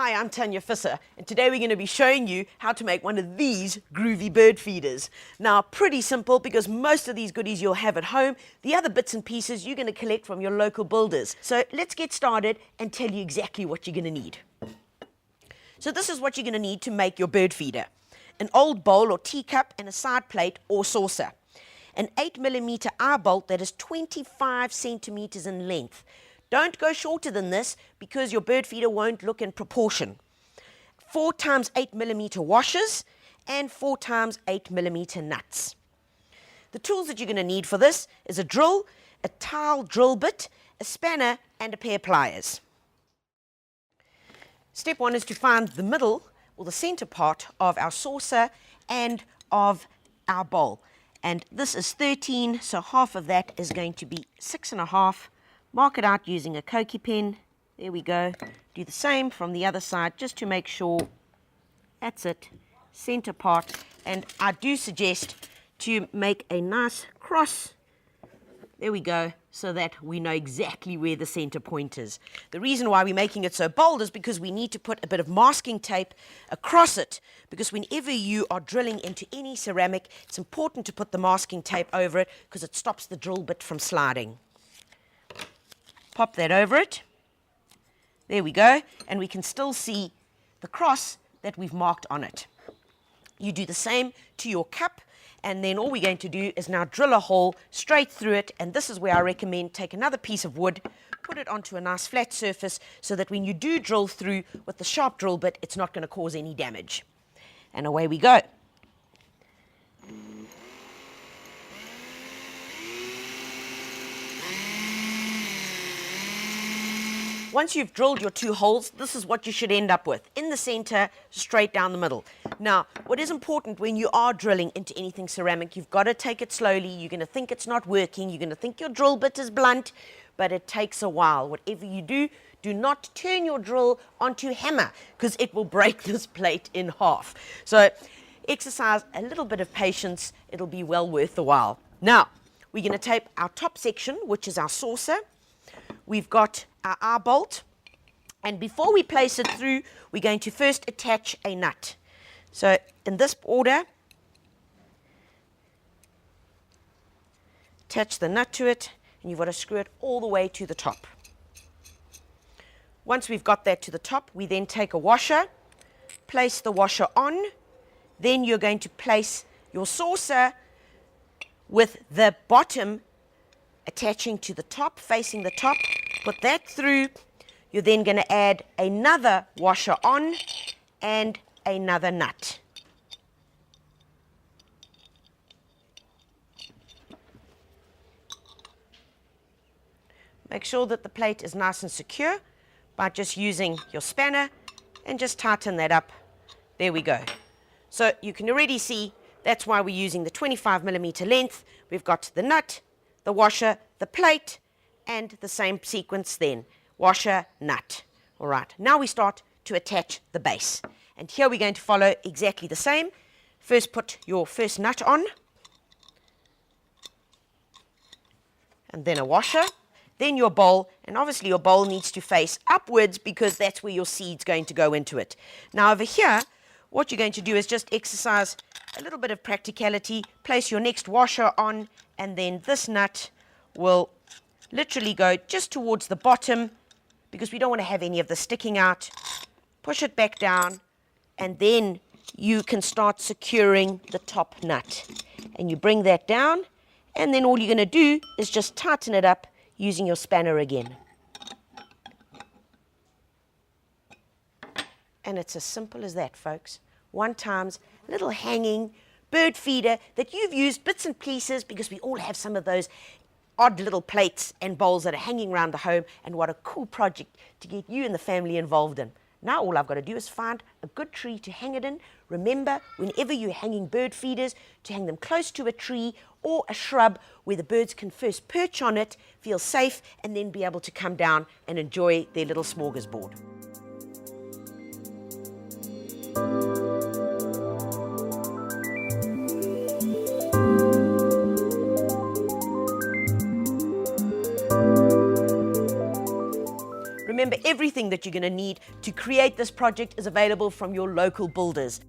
Hi, I'm Tanya Visser, and today we're going to be showing you how to make one of these groovy bird feeders. Now, pretty simple because most of these goodies you'll have at home. The other bits and pieces you're going to collect from your local builders. So let's get started and tell you exactly what you're going to need. So this is what you're going to need to make your bird feeder. An old bowl or teacup and a side plate or saucer. An 8mm eye bolt that is 25 centimeters in length. Don't go shorter than this because your bird feeder won't look in proportion. 4 times 8mm washers and 4 times 8mm nuts. The tools that you're going to need for this is a drill, a tile drill bit, a spanner and a pair of pliers. Step 1 is to find the middle or the center part of our saucer and of our bowl. And this is 13, so half of that is going to be 6.5. Mark it out using a Koki pen. There we go. Do the same from the other side just to make sure. That's it. Center part. And I do suggest to make a nice cross. There we go. So that we know exactly where the center point is. The reason why we're making it so bold is because we need to put a bit of masking tape across it, because whenever you are drilling into any ceramic, it's important to put the masking tape over it because it stops the drill bit from sliding. Pop that over it. There we go. And we can still see the cross that we've marked on it. You do the same to your cup, and then all we're going to do is now drill a hole straight through it. And this is where I recommend take another piece of wood, put it onto a nice flat surface so that when you do drill through with the sharp drill bit, it's not going to cause any damage. And away we go. Once you've drilled your 2 holes, this is what you should end up with. In the center, straight down the middle. Now, what is important when you are drilling into anything ceramic, you've got to take it slowly. You're going to think it's not working. You're going to think your drill bit is blunt, but it takes a while. Whatever you do, do not turn your drill onto hammer because it will break this plate in half. So exercise a little bit of patience. It'll be well worth the while. Now, we're going to tape our top section, which is our saucer. We've got our eye bolt, and before we place it through, we're going to first attach a nut. So in this order, attach the nut to it, and you've got to screw it all the way to the top. Once we've got that to the top, we then take a washer, place the washer on, then you're going to place your saucer with the bottom attaching to the top, facing the top. Put that through. You're then going to add another washer on and another nut. Make sure that the plate is nice and secure by just using your spanner and just tighten that up. There we go. So you can already see that's why we're using the 25mm length. We've got the nut, the washer, the plate, and the same sequence then, washer, nut. All right, now we start to attach the base. And here we're going to follow exactly the same. First put your first nut on, and then a washer, then your bowl, and obviously your bowl needs to face upwards because that's where your seed's going to go into it. Now over here, what you're going to do is just exercise a little bit of practicality, place your next washer on, and then this nut will literally go just towards the bottom because we don't want to have any of this sticking out. Push it back down, and then you can start securing the top nut. And you bring that down, and then all you're going to do is just tighten it up using your spanner again. And it's as simple as that, folks. 1 times little hanging bird feeder that you've used bits and pieces because we all have some of those odd little plates and bowls that are hanging around the home, and what a cool project to get you and the family involved in. Now all I've got to do is find a good tree to hang it in. Remember, whenever you're hanging bird feeders, to hang them close to a tree or a shrub where the birds can first perch on it, feel safe, and then be able to come down and enjoy their little smorgasbord. Remember, everything that you're going to need to create this project is available from your local builders.